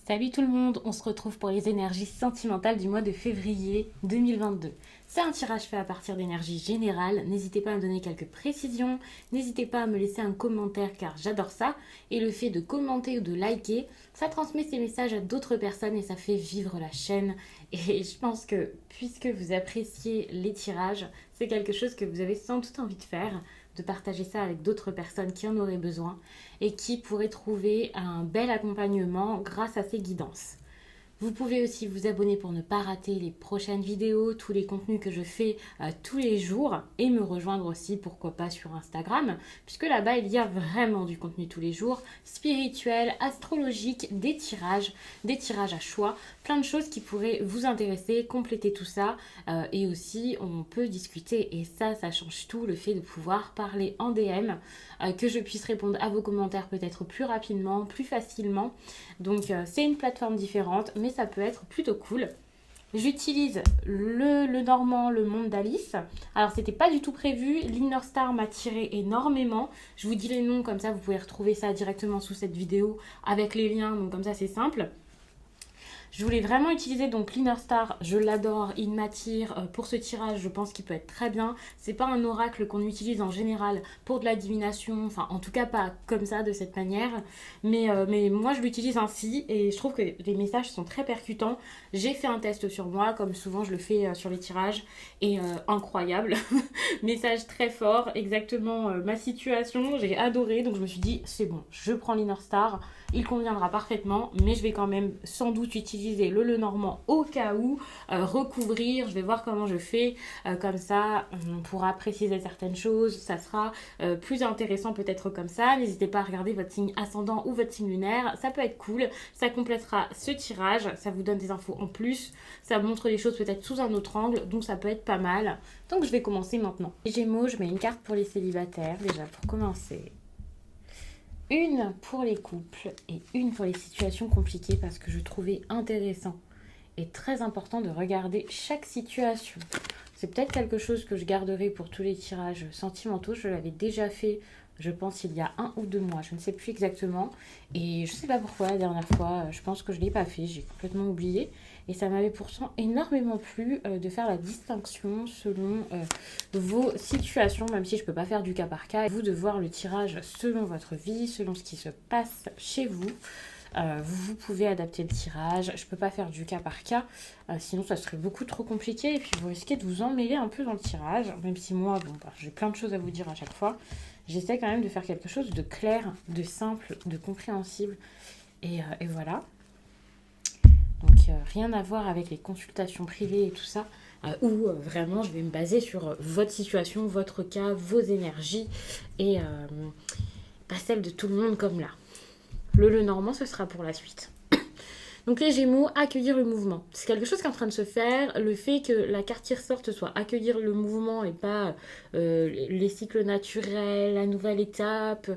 Salut tout le monde, on se retrouve pour les énergies sentimentales du mois de février 2022. C'est un tirage fait à partir d'énergie générale, n'hésitez pas à me donner quelques précisions, n'hésitez pas à me laisser un commentaire car j'adore ça, et le fait de commenter ou de liker, ça transmet ces messages à d'autres personnes et ça fait vivre la chaîne. Et je pense que puisque vous appréciez les tirages, c'est quelque chose que vous avez sans doute envie de faire, de partager ça avec d'autres personnes qui en auraient besoin et qui pourraient trouver un bel accompagnement grâce à ces guidances. Vous pouvez aussi vous abonner pour ne pas rater les prochaines vidéos, tous les contenus que je fais tous les jours et me rejoindre aussi, pourquoi pas, sur Instagram, puisque là-bas il y a vraiment du contenu tous les jours, spirituel, astrologique, des tirages à choix, plein de choses qui pourraient vous intéresser, compléter tout ça et aussi on peut discuter et ça change tout, le fait de pouvoir parler en DM, que je puisse répondre à vos commentaires peut-être plus rapidement, plus facilement. Donc c'est une plateforme différente, mais ça peut être plutôt cool. J'utilise le normand, le monde d'Alice. Alors c'était pas du tout prévu, l'Inner Star m'a tiré énormément. Je vous dis les noms, comme ça vous pouvez retrouver ça directement sous cette vidéo avec les liens, donc comme ça c'est simple. Je voulais vraiment utiliser donc l'Inner Star, je l'adore, il m'attire pour ce tirage, je pense qu'il peut être très bien. C'est pas un oracle qu'on utilise en général pour de la divination, enfin en tout cas pas comme ça, de cette manière. Mais moi je l'utilise ainsi et je trouve que les messages sont très percutants. J'ai fait un test sur moi, comme souvent je le fais sur les tirages, et incroyable. Message très fort, exactement ma situation, j'ai adoré, donc je me suis dit c'est bon, je prends l'Inner Star. Il conviendra parfaitement, mais je vais quand même sans doute utiliser le Lenormand au cas où, recouvrir, je vais voir comment je fais, comme ça on pourra préciser certaines choses, ça sera plus intéressant peut-être comme ça. N'hésitez pas à regarder votre signe ascendant ou votre signe lunaire, ça peut être cool, ça complétera ce tirage, ça vous donne des infos en plus, ça montre les choses peut-être sous un autre angle, donc ça peut être pas mal. Donc je vais commencer maintenant. Les Gémeaux, je mets une carte pour les célibataires déjà pour commencer. Une pour les couples et une pour les situations compliquées parce que je trouvais intéressant et très important de regarder chaque situation. C'est peut-être quelque chose que je garderai pour tous les tirages sentimentaux. Je l'avais déjà fait, je pense, il y a 1 ou 2 mois. Je ne sais plus exactement. Et je ne sais pas pourquoi la dernière fois. Je pense que je ne l'ai pas fait. J'ai complètement oublié. Et ça m'avait pourtant énormément plu de faire la distinction selon vos situations, même si je ne peux pas faire du cas par cas. Vous de voir le tirage selon votre vie, selon ce qui se passe chez vous. Vous pouvez adapter le tirage. Je ne peux pas faire du cas par cas, sinon ça serait beaucoup trop compliqué. Et puis vous risquez de vous emmêler un peu dans le tirage, même si moi, j'ai plein de choses à vous dire à chaque fois. J'essaie quand même de faire quelque chose de clair, de simple, de compréhensible. Et voilà. Donc rien à voir avec les consultations privées et tout ça, où vraiment je vais me baser sur votre situation, votre cas, vos énergies, et pas celle de tout le monde comme là. Le Lenormand, ce sera pour la suite. Donc les Gémeaux, accueillir le mouvement. C'est quelque chose qui est en train de se faire. Le fait que la carte qui ressorte soit accueillir le mouvement et pas les cycles naturels, la nouvelle étape,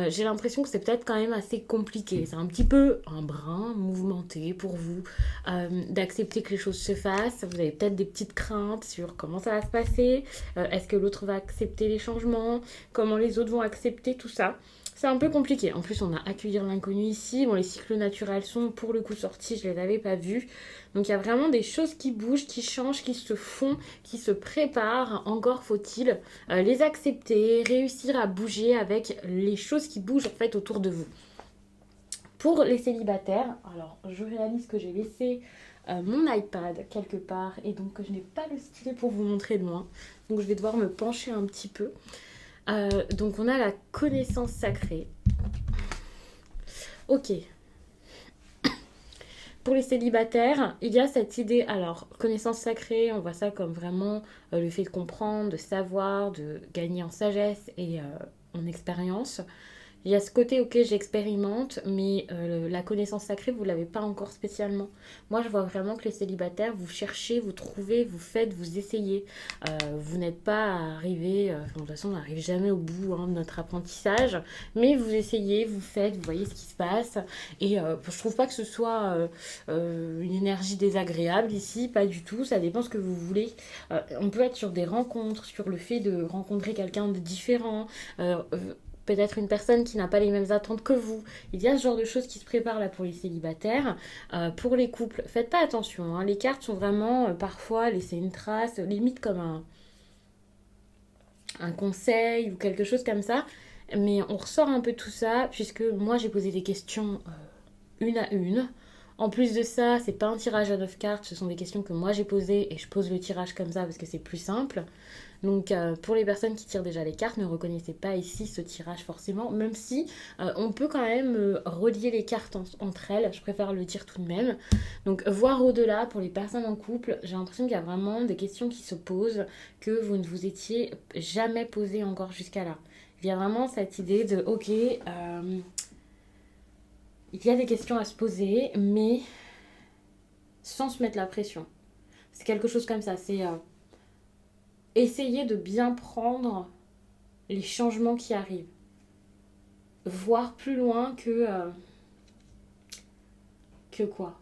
j'ai l'impression que c'est peut-être quand même assez compliqué. C'est un petit peu un brin mouvementé pour vous d'accepter que les choses se fassent. Vous avez peut-être des petites craintes sur comment ça va se passer. Est-ce que l'autre va accepter les changements? Comment les autres vont accepter tout ça? C'est un peu compliqué. En plus, on a accueillir l'inconnu ici. Bon, les cycles naturels sont pour le coup sortis, je ne les avais pas vus. Donc il y a vraiment des choses qui bougent, qui changent, qui se font, qui se préparent. Encore faut-il les accepter, réussir à bouger avec les choses qui bougent en fait autour de vous. Pour les célibataires, alors je réalise que j'ai laissé mon iPad quelque part et donc que je n'ai pas le stylet pour vous montrer de loin. Donc je vais devoir me pencher un petit peu. Donc on a la connaissance sacrée. Ok. Pour les célibataires, il y a cette idée, alors connaissance sacrée, on voit ça comme vraiment le fait de comprendre, de savoir, de gagner en sagesse et en expérience. Il y a ce côté, ok, j'expérimente, mais la connaissance sacrée, vous ne l'avez pas encore spécialement. Moi, je vois vraiment que les célibataires, vous cherchez, vous trouvez, vous faites, vous essayez. Vous n'êtes pas arrivé, de toute façon, on n'arrive jamais au bout de notre apprentissage, mais vous essayez, vous faites, vous voyez ce qui se passe. Et je trouve pas que ce soit une énergie désagréable ici, pas du tout, ça dépend ce que vous voulez. On peut être sur des rencontres, sur le fait de rencontrer quelqu'un de différent, peut-être une personne qui n'a pas les mêmes attentes que vous. Il y a ce genre de choses qui se préparent là pour les célibataires. Pour les couples, faites pas attention, hein. Les cartes sont vraiment parfois laisser une trace, limite comme un conseil ou quelque chose comme ça. Mais on ressort un peu tout ça, puisque moi j'ai posé des questions une à une. En plus de ça, c'est pas un tirage à 9 cartes, ce sont des questions que moi j'ai posées et je pose le tirage comme ça parce que c'est plus simple. Donc pour les personnes qui tirent déjà les cartes, ne reconnaissez pas ici ce tirage forcément, même si on peut quand même relier les cartes entre elles, je préfère le dire tout de même. Donc voir au-delà pour les personnes en couple, j'ai l'impression qu'il y a vraiment des questions qui se posent que vous ne vous étiez jamais posées encore jusqu'à là. Il y a vraiment cette idée de ok, il y a des questions à se poser, mais sans se mettre la pression. C'est quelque chose comme ça, c'est essayer de bien prendre les changements qui arrivent. Voir plus loin que quoi.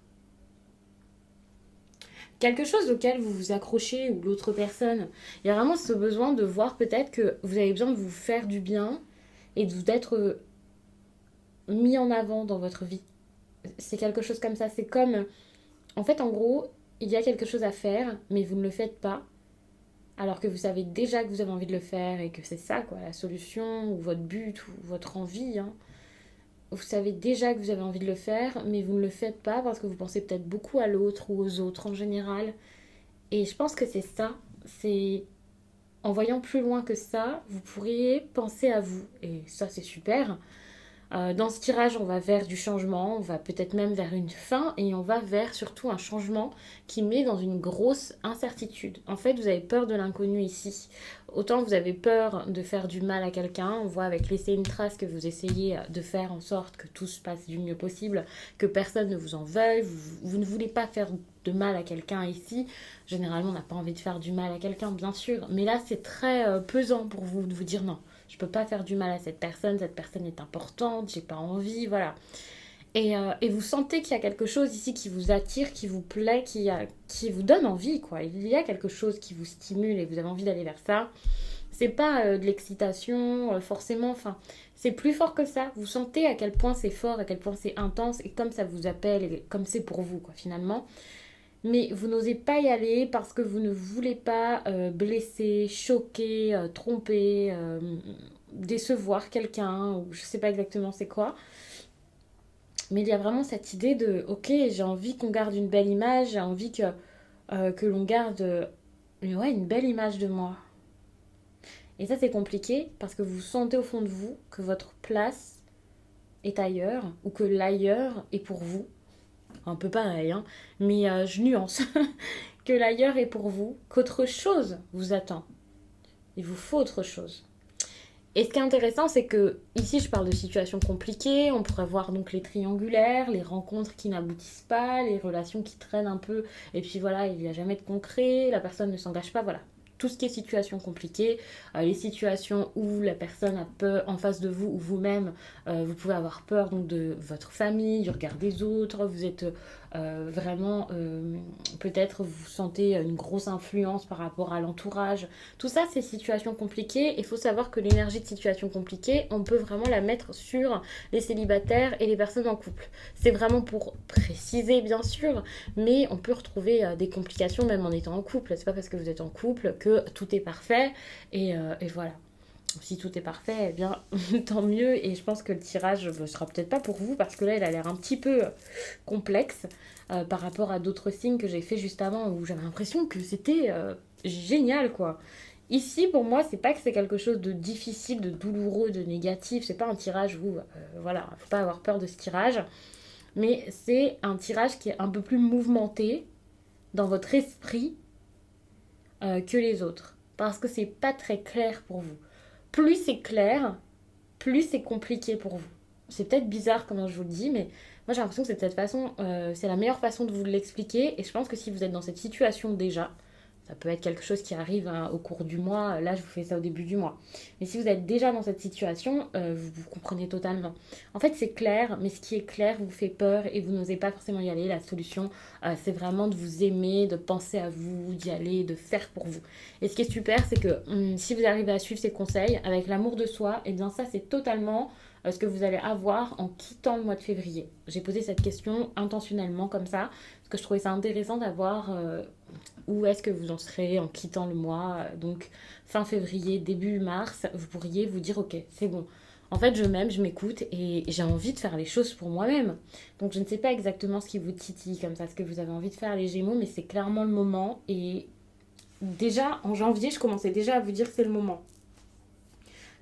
Quelque chose auquel vous vous accrochez ou l'autre personne. Il y a vraiment ce besoin de voir peut-être que vous avez besoin de vous faire du bien et d'être mis en avant dans votre vie. C'est quelque chose comme ça. C'est comme, en fait, en gros, il y a quelque chose à faire, mais vous ne le faites pas. Alors que vous savez déjà que vous avez envie de le faire et que c'est ça, quoi, la solution, ou votre but, ou votre envie, hein. Vous savez déjà que vous avez envie de le faire, mais vous ne le faites pas parce que vous pensez peut-être beaucoup à l'autre ou aux autres en général. Et je pense que c'est ça. C'est en voyant plus loin que ça, vous pourriez penser à vous. Et ça, c'est super. Dans ce tirage, on va vers du changement, on va peut-être même vers une fin et on va vers surtout un changement qui met dans une grosse incertitude. En fait, vous avez peur de l'inconnu ici. Autant vous avez peur de faire du mal à quelqu'un, on voit avec laisser une trace que vous essayez de faire en sorte que tout se passe du mieux possible, que personne ne vous en veuille, vous ne voulez pas faire de mal à quelqu'un ici. Généralement, on n'a pas envie de faire du mal à quelqu'un, bien sûr, mais là, c'est très pesant pour vous de vous dire non. Je peux pas faire du mal à cette personne est importante, j'ai pas envie, voilà. Et vous sentez qu'il y a quelque chose ici qui vous attire, qui vous plaît, qui vous donne envie, quoi. Il y a quelque chose qui vous stimule et vous avez envie d'aller vers ça. C'est pas de l'excitation, forcément, enfin, c'est plus fort que ça. Vous sentez à quel point c'est fort, à quel point c'est intense, et comme ça vous appelle, et comme c'est pour vous, quoi, finalement. Mais vous n'osez pas y aller parce que vous ne voulez pas blesser, choquer, tromper, décevoir quelqu'un, ou je sais pas exactement c'est quoi. Mais il y a vraiment cette idée de, ok, j'ai envie qu'on garde une belle image, j'ai envie que l'on garde ouais, une belle image de moi. Et ça c'est compliqué parce que vous sentez au fond de vous que votre place est ailleurs, ou que l'ailleurs est pour vous. Un peu pareil, hein, mais je nuance. Que l'ailleurs est pour vous, qu'autre chose vous attend. Il vous faut autre chose. Et ce qui est intéressant, c'est que ici, je parle de situations compliquées. On pourrait voir donc les triangulaires, les rencontres qui n'aboutissent pas, les relations qui traînent un peu. Et puis voilà, il n'y a jamais de concret, la personne ne s'engage pas. Voilà. Tout ce qui est situation compliquée, les situations où la personne a peur en face de vous ou vous-même, vous pouvez avoir peur donc de votre famille, du regard des autres, vous êtes vraiment, peut-être vous sentez une grosse influence par rapport à l'entourage. Tout ça, c'est situation compliquée. Il faut savoir que l'énergie de situation compliquée, on peut vraiment la mettre sur les célibataires et les personnes en couple. C'est vraiment pour préciser, bien sûr, mais on peut retrouver des complications même en étant en couple. C'est pas parce que vous êtes en couple que tout est parfait et voilà. Si tout est parfait, eh bien tant mieux. Et je pense que le tirage ne sera peut-être pas pour vous parce que là, il a l'air un petit peu complexe par rapport à d'autres signes que j'ai fait juste avant où j'avais l'impression que c'était génial, quoi. Ici, pour moi, c'est pas que c'est quelque chose de difficile, de douloureux, de négatif. C'est pas un tirage où, voilà, faut pas avoir peur de ce tirage. Mais c'est un tirage qui est un peu plus mouvementé dans votre esprit que les autres. Parce que c'est pas très clair pour vous. Plus c'est clair, plus c'est compliqué pour vous. C'est peut-être bizarre comment je vous le dis, mais moi j'ai l'impression que c'est de cette façon, c'est la meilleure façon de vous l'expliquer. Et je pense que si vous êtes dans cette situation déjà, Ça peut être quelque chose qui arrive au cours du mois. Là, je vous fais ça au début du mois. Mais si vous êtes déjà dans cette situation, vous comprenez totalement. En fait, c'est clair, mais ce qui est clair vous fait peur et vous n'osez pas forcément y aller. La solution, c'est vraiment de vous aimer, de penser à vous, d'y aller, de faire pour vous. Et ce qui est super, c'est que si vous arrivez à suivre ces conseils avec l'amour de soi, et bien ça, c'est totalement ce que vous allez avoir en quittant le mois de février. J'ai posé cette question intentionnellement comme ça, parce que je trouvais ça intéressant d'avoir où est-ce que vous en serez en quittant le mois. Donc fin février, début mars, vous pourriez vous dire ok, c'est bon. En fait, je m'aime, je m'écoute et j'ai envie de faire les choses pour moi-même. Donc je ne sais pas exactement ce qui vous titille comme ça, ce que vous avez envie de faire les Gémeaux, mais c'est clairement le moment. Et déjà, en janvier, je commençais déjà à vous dire que c'est le moment.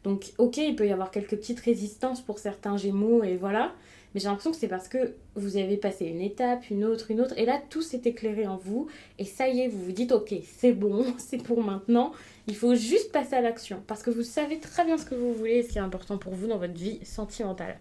Donc, ok, il peut y avoir quelques petites résistances pour certains Gémeaux, et voilà. Mais j'ai l'impression que c'est parce que vous avez passé une étape, une autre, et là, tout s'est éclairé en vous. Et ça y est, vous vous dites, ok, c'est bon, c'est pour maintenant. Il faut juste passer à l'action. Parce que vous savez très bien ce que vous voulez et ce qui est important pour vous dans votre vie sentimentale.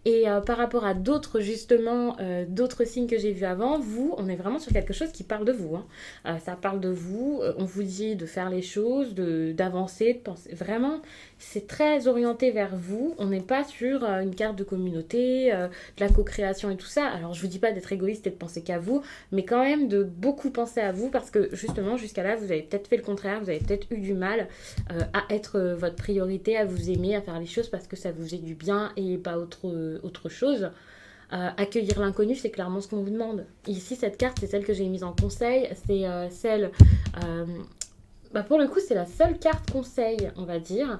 Et par rapport à d'autres, justement, d'autres signes que j'ai vus avant, vous, on est vraiment sur quelque chose qui parle de vous. Hein. Ça parle de vous, on vous dit de faire les choses, d'avancer, de penser. Vraiment, c'est très orienté vers vous. On n'est pas sur une carte de communauté, de la co-création et tout ça. Alors, je vous dis pas d'être égoïste et de penser qu'à vous, mais quand même de beaucoup penser à vous parce que, justement, jusqu'à là, vous avez peut-être fait le contraire, vous avez peut-être eu du mal à être votre priorité, à vous aimer, à faire les choses parce que ça vous faisait du bien et pas autre chose. Accueillir l'inconnu, c'est clairement ce qu'on vous demande. Ici, cette carte, c'est celle que j'ai mise en conseil. C'est celle... pour le coup, c'est la seule carte conseil, on va dire,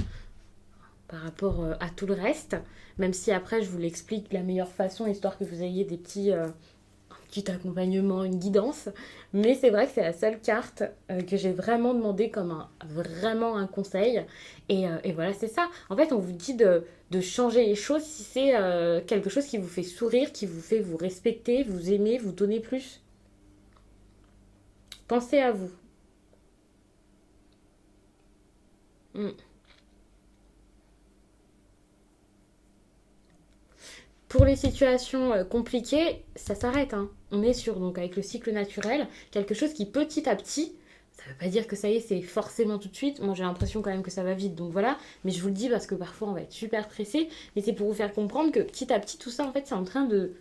par rapport à tout le reste. Même si après, je vous l'explique de la meilleure façon, histoire que vous ayez des petits... petit accompagnement, une guidance. Mais c'est vrai que c'est la seule carte que j'ai vraiment demandé comme vraiment un conseil. Et voilà, c'est ça. En fait, on vous dit de changer les choses si c'est quelque chose qui vous fait sourire, qui vous fait vous respecter, vous aimer, vous donner plus. Pensez à vous. Mm. Pour les situations compliquées, ça s'arrête. Hein. On est sur, donc avec le cycle naturel, quelque chose qui petit à petit, ça ne veut pas dire que ça y est, c'est forcément tout de suite. Moi, j'ai l'impression quand même que ça va vite, donc voilà. Mais je vous le dis parce que parfois, on va être super pressé. Mais c'est pour vous faire comprendre que petit à petit, tout ça, en fait, c'est en train de...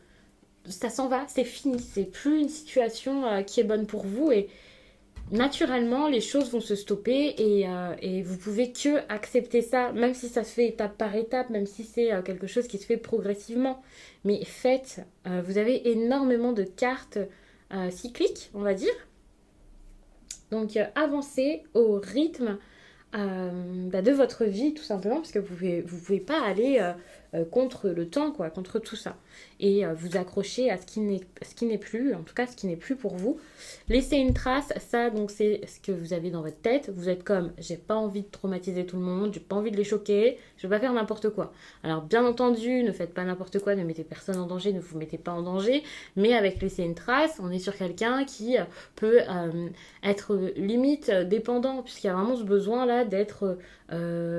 Ça s'en va, c'est fini. C'est plus une situation qui est bonne pour vous. Et naturellement, les choses vont se stopper et vous pouvez que accepter ça, même si ça se fait étape par étape, même si c'est quelque chose qui se fait progressivement. Mais faites, vous avez énormément de cartes cycliques, on va dire. Donc avancez au rythme de votre vie, tout simplement, parce que vous pouvez pas aller contre le temps, quoi, contre tout ça. Et vous accrocher à ce qui n'est plus, en tout cas ce qui n'est plus pour vous. Laissez une trace, ça, donc c'est ce que vous avez dans votre tête. Vous êtes comme, j'ai pas envie de traumatiser tout le monde, j'ai pas envie de les choquer, je vais pas faire n'importe quoi. Alors, bien entendu, ne faites pas n'importe quoi, ne mettez personne en danger, ne vous mettez pas en danger, mais avec laisser une trace, on est sur quelqu'un qui peut être limite dépendant, puisqu'il y a vraiment ce besoin là d'être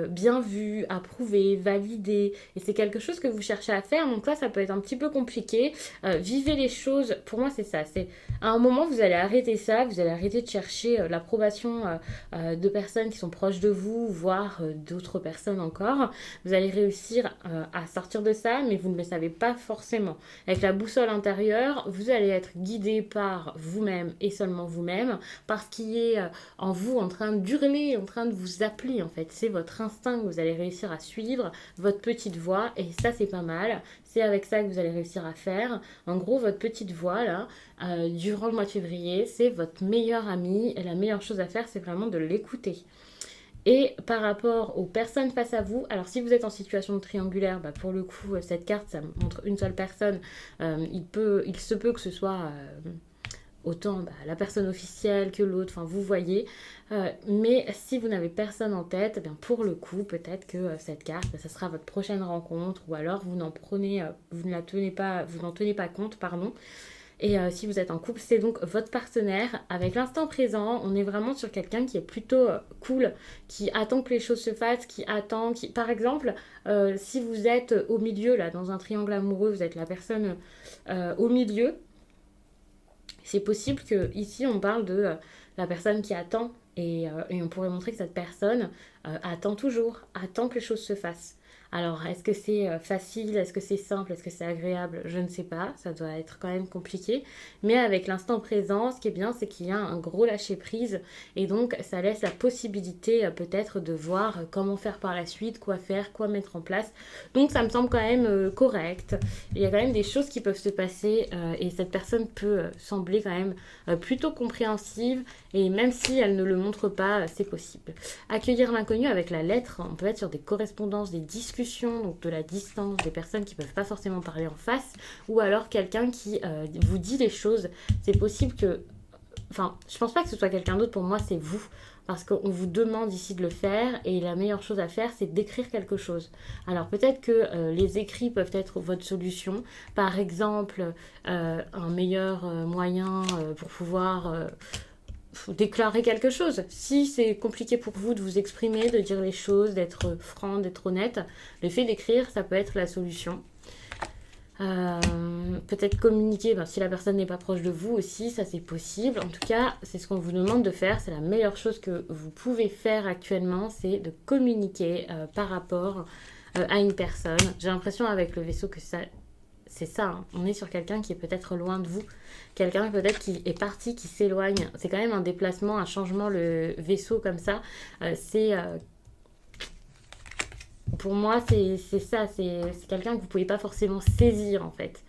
bien vu, approuvé, validé, et c'est quelque chose que vous cherchez à faire, donc là ça peut être un petit peu compliqué. Vivez les choses, pour moi c'est ça, c'est à un moment vous allez arrêter ça, vous allez arrêter de chercher l'approbation de personnes qui sont proches de vous, voire d'autres personnes encore, vous allez réussir à sortir de ça, mais vous ne le savez pas forcément. Avec la boussole intérieure, vous allez être guidé par vous-même et seulement vous-même, par ce qui est en vous en train d'hurler, en train de vous appeler en fait. C'est votre instinct que vous allez réussir à suivre, votre petite voix, et ça c'est pas mal. C'est avec ça que vous allez réussir à faire. En gros, votre petite voix là, durant le mois de février, c'est votre meilleure amie, et la meilleure chose à faire, c'est vraiment de l'écouter. Et par rapport aux personnes face à vous, alors si vous êtes en situation triangulaire, pour le coup, cette carte, ça montre une seule personne. Il se peut que ce soit autant la personne officielle que l'autre, enfin vous voyez. Mais si vous n'avez personne en tête, pour le coup, peut-être que cette carte, ça sera votre prochaine rencontre, ou alors vous n'en tenez pas compte, pardon. Et si vous êtes en couple, c'est donc votre partenaire. Avec l'instant présent, on est vraiment sur quelqu'un qui est plutôt cool, qui attend que les choses se fassent, par exemple, si vous êtes au milieu, là, dans un triangle amoureux, vous êtes la personne au milieu, c'est possible que ici on parle la personne qui attend. Et on pourrait montrer que cette personne attend toujours, attend que les choses se fassent. Alors, est-ce que c'est facile, est-ce que c'est simple, est-ce que c'est agréable? Je ne sais pas, ça doit être quand même compliqué. Mais avec l'instant présent, ce qui est bien, c'est qu'il y a un gros lâcher-prise. Et donc, ça laisse la possibilité peut-être de voir comment faire par la suite, quoi faire, quoi mettre en place. Donc, ça me semble quand même correct. Il y a quand même des choses qui peuvent se passer et cette personne peut sembler quand même plutôt compréhensive. Et même si elle ne le montre pas, c'est possible. Accueillir l'inconnu avec la lettre, on peut être sur des correspondances, des discussions, donc de la distance, des personnes qui ne peuvent pas forcément parler en face, ou alors quelqu'un qui vous dit les choses. C'est possible que... Enfin, je pense pas que ce soit quelqu'un d'autre, pour moi c'est vous. Parce qu'on vous demande ici de le faire et la meilleure chose à faire c'est d'écrire quelque chose. Alors peut-être que les écrits peuvent être votre solution. Par exemple, un meilleur moyen pour pouvoir déclarer quelque chose. Si c'est compliqué pour vous de vous exprimer, de dire les choses, d'être franc, d'être honnête, le fait d'écrire, ça peut être la solution. Peut-être communiquer, si la personne n'est pas proche de vous aussi, ça c'est possible. En tout cas, c'est ce qu'on vous demande de faire. C'est la meilleure chose que vous pouvez faire actuellement, c'est de communiquer par rapport à une personne. J'ai l'impression avec le vaisseau que ça... C'est ça, hein. On est sur quelqu'un qui est peut-être loin de vous, quelqu'un peut-être qui est parti, qui s'éloigne. C'est quand même un déplacement, un changement, le vaisseau comme ça. Pour moi, c'est ça, c'est quelqu'un que vous ne pouvez pas forcément saisir en fait.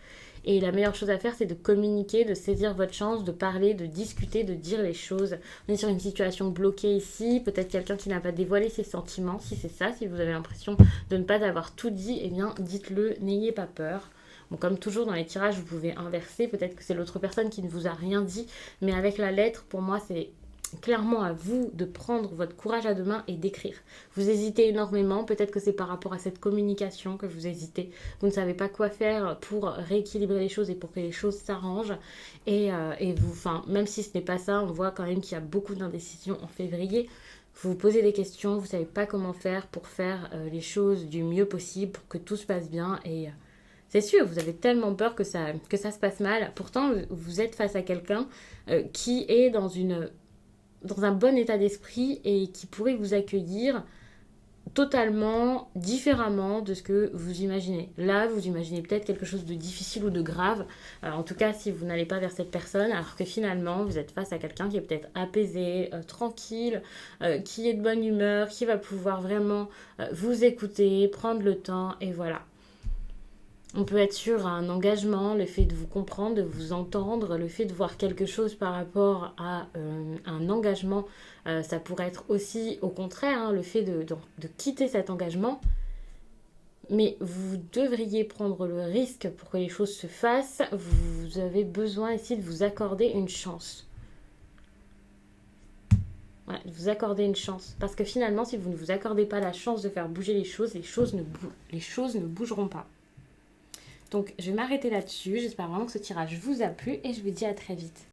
Et la meilleure chose à faire, c'est de communiquer, de saisir votre chance, de parler, de discuter, de dire les choses. On est sur une situation bloquée ici, peut-être quelqu'un qui n'a pas dévoilé ses sentiments. Si c'est ça, si vous avez l'impression de ne pas avoir tout dit, eh bien dites-le, n'ayez pas peur. Bon, comme toujours dans les tirages, vous pouvez inverser. Peut-être que c'est l'autre personne qui ne vous a rien dit. Mais avec la lettre, pour moi, c'est clairement à vous de prendre votre courage à deux mains et d'écrire. Vous hésitez énormément. Peut-être que c'est par rapport à cette communication que vous hésitez. Vous ne savez pas quoi faire pour rééquilibrer les choses et pour que les choses s'arrangent. Et vous, même si ce n'est pas ça, on voit quand même qu'il y a beaucoup d'indécisions en février. Vous vous posez des questions, vous ne savez pas comment faire pour faire les choses du mieux possible, pour que tout se passe bien et... c'est sûr, vous avez tellement peur que ça se passe mal. Pourtant, vous êtes face à quelqu'un qui est dans un bon état d'esprit et qui pourrait vous accueillir totalement différemment de ce que vous imaginez. Là, vous imaginez peut-être quelque chose de difficile ou de grave. En tout cas, si vous n'allez pas vers cette personne, alors que finalement, vous êtes face à quelqu'un qui est peut-être apaisé, tranquille, qui est de bonne humeur, qui va pouvoir vraiment vous écouter, prendre le temps, et voilà. On peut être sur un engagement, le fait de vous comprendre, de vous entendre, le fait de voir quelque chose par rapport à un engagement, ça pourrait être aussi au contraire, hein, le fait de quitter cet engagement. Mais vous devriez prendre le risque pour que les choses se fassent. Vous avez besoin ici de vous accorder une chance. Ouais, de vous accorder une chance. Parce que finalement, si vous ne vous accordez pas la chance de faire bouger les choses ne bougeront pas. Donc, je vais m'arrêter là-dessus. J'espère vraiment que ce tirage vous a plu et je vous dis à très vite.